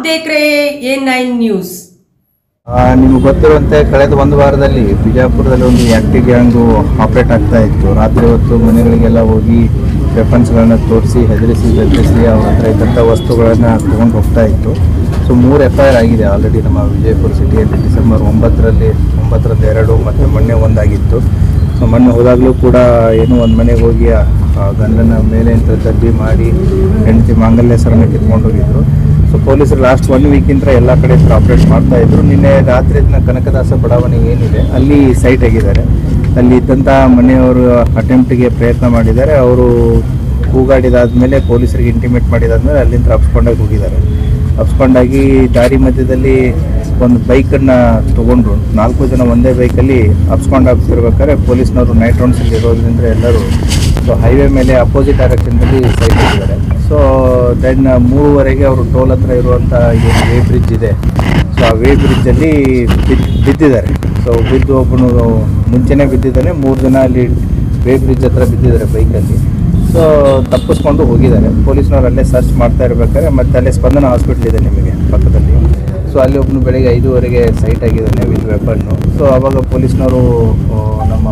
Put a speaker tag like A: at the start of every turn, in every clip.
A: देख रहे हैं A9 न्यूज़।
B: ನಿಮಗೆ ಗೊತ್ತಿರುವಂತೆ ಕಳೆದ ಒಂದು ವಾರದಲ್ಲಿ ಬಿಜಾಪುರದಲ್ಲಿ ಒಂದು ಆ್ಯಕ್ಟಿವ್ ಗ್ಯಾಂಗು ಆಪರೇಟ್ ಆಗ್ತಾ ಇತ್ತು. ರಾತ್ರಿ ಹೊತ್ತು ಮನೆಗಳಿಗೆಲ್ಲ ಹೋಗಿ ವೆಪನ್ಸ್ಗಳನ್ನು ತೋರಿಸಿ ಹೆದರಿಸಿ ಬೆದರಿಸಿ ಅವ್ರ ಹತ್ರ ಇದ್ದಂಥ ವಸ್ತುಗಳನ್ನು ತೊಗೊಂಡು ಹೋಗ್ತಾ ಇತ್ತು. ಸೊ 3 FIR ಆಗಿದೆ ಆಲ್ರೆಡಿ ನಮ್ಮ ವಿಜಯಪುರ ಸಿಟಿಯಲ್ಲಿ. ಡಿಸೆಂಬರ್ 9ರಲ್ಲಿ 2 ಮತ್ತು ಮೊನ್ನೆ ಒಂದಾಗಿತ್ತು. ಸೊ ಮೊನ್ನೆ ಹೋದಾಗಲೂ ಕೂಡ ಏನೋ ಒಂದು ಮನೆಗೆ ಹೋಗಿ ಗಂಡನ ಮೇಲೆ ಅಂತ ದಬ್ಬಿ ಮಾಡಿ ಹೆಂಡತಿ ಮಾಂಗಲ್ಯ ಸರನ ಕಿತ್ಕೊಂಡು ಹೋಗಿದ್ರು. ಸೊ ಪೊಲೀಸರು ಲಾಸ್ಟ್ 1 ವೀಕಿಂದ ಎಲ್ಲ ಕಡೆ ಆಪ್ರೇಟ್ ಮಾಡ್ತಾ ಇದ್ರು. ನಿನ್ನೆ ರಾತ್ರಿ ಕನಕದಾಸ ಬಡಾವಣೆ ಏನಿದೆ ಅಲ್ಲಿ ಸೈಟ್ ಆಗಿದ್ದಾರೆ. ಅಲ್ಲಿ ಇದ್ದಂಥ ಮನೆಯವರು ಅಟೆಂಪ್ಟಿಗೆ ಪ್ರಯತ್ನ ಮಾಡಿದ್ದಾರೆ. ಅವರು ಕೂಗಾಡಿದಾದ್ಮೇಲೆ ಪೊಲೀಸರಿಗೆ ಇಂಟಿಮೇಟ್ ಮಾಡಿದಾದ್ಮೇಲೆ ಅಲ್ಲಿಂದ ಅಪ್ಸ್ಕೊಂಡಾಗಿ ಹೋಗಿದ್ದಾರೆ. ಅಪ್ಸ್ಕೊಂಡಾಗಿ ದಾರಿ ಮಧ್ಯದಲ್ಲಿ ಒಂದು ಬೈಕನ್ನು ತೊಗೊಂಡ್ರು. 4 ಜನ ಒಂದೇ ಬೈಕಲ್ಲಿ ಅಪ್ಸ್ಕೊಂಡಾಗ್ತಿರ್ಬೇಕಾದ್ರೆ ಪೊಲೀಸ್ನವರು ನೈಟ್ ರೌಂಡ್ಸಲ್ಲಿ ಇರೋದ್ರಿಂದ ಎಲ್ಲರೂ ಸೊ ಹೈವೇ ಮೇಲೆ ಅಪೋಸಿಟ್ ಡೈರೆಕ್ಷನ್ದಲ್ಲಿ ಸೈಡ್ ಆಗಿದ್ದಾರೆ. ಸೊ ದೆನ್ 3:15 ಅವರು ಟೋಲ್ ಹತ್ರ ಇರುವಂಥ ಏನು ವೇ ಬ್ರಿಡ್ಜ್ ಇದೆ, ಸೊ ಆ ವೇ ಬ್ರಿಡ್ಜಲ್ಲಿ ಬಿದ್ದಿದ್ದಾರೆ. ಸೊ ಬಿದ್ದು ಒಬ್ಬನು ಮುಂಚೆನೇ ಬಿದ್ದಿದ್ದಾನೆ. 3 ಜನ ಅಲ್ಲಿ ವೇ ಬ್ರಿಡ್ಜ್ ಹತ್ರ ಬಿದ್ದಿದ್ದಾರೆ ಬೈಕಲ್ಲಿ. ಸೊ ತಪ್ಪಿಸ್ಕೊಂಡು ಹೋಗಿದ್ದಾರೆ. ಪೊಲೀಸ್ನವ್ರು ಅಲ್ಲೇ ಸರ್ಚ್ ಮಾಡ್ತಾ ಇರ್ಬೇಕಾದ್ರೆ ಮತ್ತೆ ಅಲ್ಲೇ ಸ್ಪಂದನ ಹಾಸ್ಪಿಟ್ಲ್ ಇದೆ ನಿಮಗೆ ಪಕ್ಕದಲ್ಲಿ. ಸೊ ಅಲ್ಲಿ ಒಬ್ಬನು ಬೆಳಗ್ಗೆ 5:15 ಸೈಟ್ ಆಗಿದ್ದಾನೆ ವಿತ್ ವೆಪನ್ನು. ಸೊ ಆವಾಗ ಪೊಲೀಸ್ನವರು ನಮ್ಮ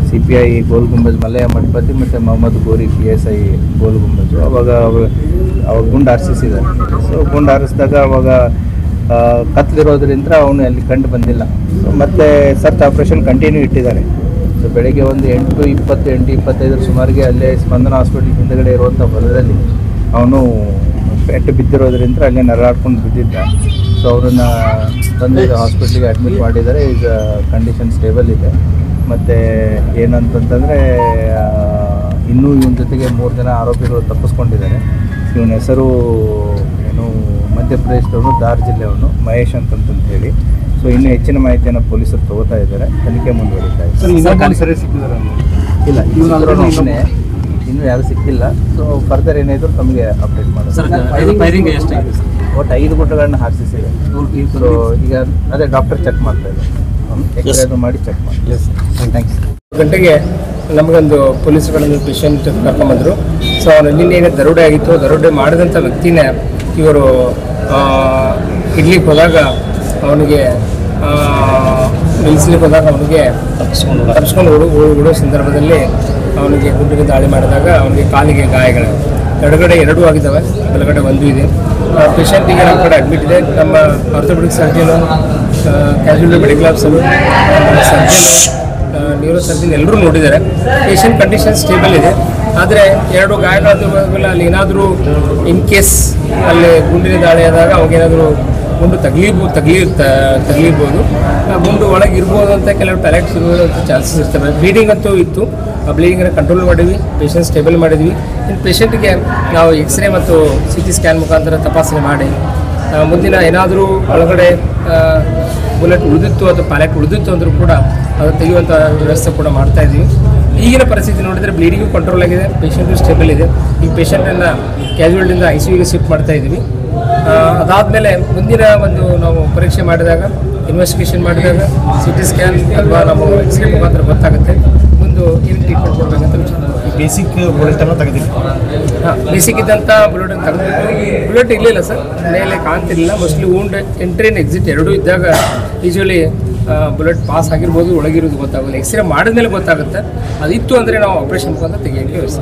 B: CPI ಗೋಲ್ ಗುಂಬಜ್ ಮಲ್ಲಯ್ಯ ಮಠಪತಿ ಮತ್ತು ಮೊಹಮ್ಮದ್ ಗೋರಿ PSI ಗೋಲ್ ಗುಂಬಜು ಅವಾಗ ಗುಂಡು ಹಾರಿಸಿದ್ದಾರೆ. ಸೊ ಗುಂಡು ಹಾರಿಸಿದಾಗ ಅವಾಗ ಕತ್ಲಿರೋದ್ರಿಂದ ಅವನು ಅಲ್ಲಿ ಕಂಡು ಬಂದಿಲ್ಲ. ಸೊ ಮತ್ತೆ ಸರ್ಚ್ ಆಪ್ರೇಷನ್ ಕಂಟಿನ್ಯೂ ಇಟ್ಟಿದ್ದಾರೆ. ಸೊ ಬೆಳಗ್ಗೆ ಒಂದು 8:20 8:25 ಸುಮಾರಿಗೆ ಅಲ್ಲೇ ಸ್ಪಂದನ ಹಾಸ್ಪಿಟ್ಲ್ ಹಿಂದುಗಡೆ ಇರುವಂಥ ಹೊಲದಲ್ಲಿ ಅವನು ಪೆಟ್ಟು ಬಿದ್ದಿರೋದ್ರಿಂದ ಅಲ್ಲೇ ನರಳಾಡ್ಕೊಂಡು ಬಿದ್ದಿದ್ದ. ಸೊ ಅವರನ್ನು ತಂದು ಹಾಸ್ಪಿಟ್ಲಿಗೆ ಅಡ್ಮಿಟ್ ಮಾಡಿದ್ದಾರೆ. ಈಗ ಕಂಡೀಷನ್ ಸ್ಟೇಬಲ್ ಇದೆ. ಮತ್ತು ಏನಂತಂತಂದರೆ ಇನ್ನೂ ಇವನ ಜೊತೆಗೆ 3 ಜನ ಆರೋಪಿಗಳು ತಪ್ಪಿಸ್ಕೊಂಡಿದ್ದಾರೆ. ಇವನ ಹೆಸರು ಏನು ಮಧ್ಯಪ್ರದೇಶದವನು, ಧಾರ್ ಜಿಲ್ಲೆಯವನು, ಮಹೇಶ್ ಅಂತ ಹೇಳಿ. ಸೊ ಇನ್ನೂ ಹೆಚ್ಚಿನ ಮಾಹಿತಿಯನ್ನು ಪೊಲೀಸರು ತಗೋತಾ ಇದ್ದಾರೆ. ತನಿಖೆ ಮುಂದುವರಿತಾ ಇದೆ. ಇಲ್ಲ, ಇನ್ನೂ ಯಾರು ಸಿಕ್ಕಿಲ್ಲ. ಸೊ ಫರ್ದರ್ ಏನಾದರೂ ತಮಗೆ ಅಪ್ಡೇಟ್ ಮಾಡೋದು. ಒಟ್ಟು 5 ಗುಂಡುಗಳನ್ನ ಹಾರಿಸಿದೆ. ಸೊ ಈಗ ಅದೇ ಡಾಕ್ಟರ್ ಚೆಕ್ ಮಾಡ್ತಾ ಇದ್ದಾರೆ. ಎಕ್ಸ್ರೇ ಮಾಡಿ ಚೆಕ್ ಮಾಡಿ. ಥ್ಯಾಂಕ್ಸ್.
C: ಗಂಟೆಗೆ ನಮಗೊಂದು ಪೊಲೀಸರುಗಳನ್ನು ಪೇಷಂಟ್ ಕರ್ಕೊಂಬಂದರು. ಸೊ ಅವನು ನಿನ್ನೆ ದರೋಡೆ ಆಗಿತ್ತು. ದರೋಡೆ ಮಾಡಿದಂಥ ವ್ಯಕ್ತಿನ ಇವರು ಇಡ್ಲಿಕ್ಕೆ ಹೋದಾಗ ಅವನಿಗೆ ನಿಲ್ಲಿಸ್ಲಿಕ್ಕೆ ಹೋದಾಗ ಅವನಿಗೆ ತಪ್ಪಿಸ್ಕೊಂಡು ಓಡೋ ಸಂದರ್ಭದಲ್ಲಿ ಅವನಿಗೆ ಗುಂಡಿಗೆ ದಾಳಿ ಮಾಡಿದಾಗ ಅವನಿಗೆ ಕಾಲಿಗೆ ಗಾಯಗಳು ಎಡಗಡೆ 2 ಆಗಿದ್ದಾವೆ, ಬಲಗಡೆ 1 ಇದೆ. ಪೇಷಂಟಿಗೆ ನಮ್ಮ ಕಡೆ ಅಡ್ಮಿಟ್ ಇದೆ. ನಮ್ಮ orthopaedic surgeon, casual medical officer, surgeon, neuro surgeon ಎಲ್ಲರೂ ನೋಡಿದ್ದಾರೆ. ಪೇಷಂಟ್ ಕಂಡೀಷನ್ ಸ್ಟೇಬಲ್ ಇದೆ. ಆದರೆ 2 ಗಾಯಗಳಾದ ಅಲ್ಲಿ ಏನಾದರೂ ಇನ್ ಕೇಸ್ ಅಲ್ಲಿ ಗುಂಡಿನ ದಾಳಿ ಆದಾಗ ಅವಾಗೇನಾದರೂ ಗುಂಡು ತಗಲಿರ್ಬೋದು. ಗುಂಡು ಒಳಗೆ ಇರ್ಬೋದು ಅಂತ ಕೆಲವು ಪ್ಯಾಲೆಟ್ಸ್ ಇರುವಂಥ ಚಾನ್ಸಸ್ ಇರ್ತವೆ. ಬ್ಲೀಡಿಂಗ್ ಅಂತೂ ಇತ್ತು. ಆ ಬ್ಲೀಡಿಂಗನ್ನು ಕಂಟ್ರೋಲ್ ಮಾಡಿದ್ವಿ, ಪೇಷಂಟ್ ಸ್ಟೇಬಲ್ ಮಾಡಿದ್ವಿ. ಇನ್ನು ಪೇಷಂಟಿಗೆ ನಾವು ಎಕ್ಸ್ರೇ ಮತ್ತು CT ಸ್ಕ್ಯಾನ್ ಮುಖಾಂತರ ತಪಾಸಣೆ ಮಾಡಿ ಮುಂದಿನ ಏನಾದರೂ ಒಳಗಡೆ ಬುಲೆಟ್ ಉಳಿದಿತ್ತು ಅಥವಾ ಪ್ಯಾಲೆಟ್ ಉಳಿದಿತ್ತು ಅಂದರೂ ಕೂಡ ಅದು ತೆಗೆಯುವಂಥ ವ್ಯವಸ್ಥೆ ಕೂಡ ಮಾಡ್ತಾಯಿದ್ವಿ. ಈಗಿನ ಪರಿಸ್ಥಿತಿ ನೋಡಿದರೆ ಬ್ಲೀಡಿಂಗು ಕಂಟ್ರೋಲ್ ಆಗಿದೆ, ಪೇಷಂಟು ಸ್ಟೇಬಲ್ ಇದೆ. ಈ ಪೇಷಂಟನ್ನು ಕ್ಯಾಶುವಲ್ಟಿಂದ ICUಗೆ ಶಿಫ್ಟ್ ಮಾಡ್ತಾಯಿದ್ವಿ. ಅದಾದಮೇಲೆ ಮುಂದಿನ ಒಂದು ನಾವು ಪರೀಕ್ಷೆ ಮಾಡಿದಾಗ, ಇನ್ವೆಸ್ಟಿಗೇಷನ್ ಮಾಡಿದಾಗ CT ಸ್ಕ್ಯಾನ್ ಅಥವಾ ನಾವು ಎಕ್ಸ್ರೇ ಮುಖಾಂತರ ಗೊತ್ತಾಗುತ್ತೆ ಮುಂದೆ ಏನು ಟ್ರೀಟ್ಮೆಂಟ್ ಕೊಡಬೇಕಂತ ವಿಚಾರ.
B: ಬೇಸಿಕ್ ಬುಲೆಟನ್ನು ತೆಗೆದಿಲ್ಲ.
C: ಬೇಸಿಕ್ ಇದ್ದಂಥ ಬುಲೆಟನ್ನು ತೆಗೆದಿತ್ತು. ಬುಲೆಟ್ ಇರಲಿಲ್ಲ ಸರ್, ಮೇಲೆ ಕಾಣ್ತಿರಲಿಲ್ಲ. Mostly wound entry and exit 2 ಇದ್ದಾಗ ಯೂಶ್ವಲಿ ಬುಲೆಟ್ ಪಾಸ್ ಆಗಿರ್ಬೋದು, ಒಳಗಿರೋದು ಗೊತ್ತಾಗೋಲ್ಲ. ಎಕ್ಸ್ರೇ ಮಾಡಿದ್ಮೇಲೆ ಗೊತ್ತಾಗುತ್ತೆ. ಅದಿತ್ತು ಅಂದರೆ ನಾವು ಆಪ್ರೇಷನ್ ಮುಖಾಂತರ ತೆಗೆಯೋಕ್ಕೆ ವ್ಯವಸ್ಥೆ.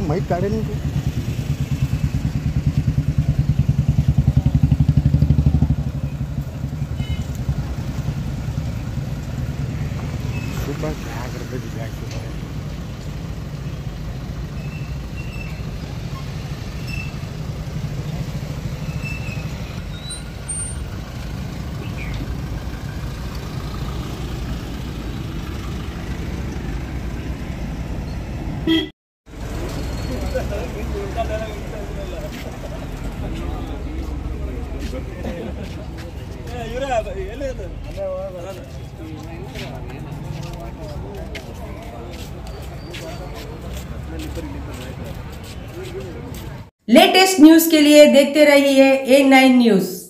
D: माहीत काढेल नाही खूप
A: लेटेस्ट न्यूज के लिए देखते रहिए A9 न्यूज।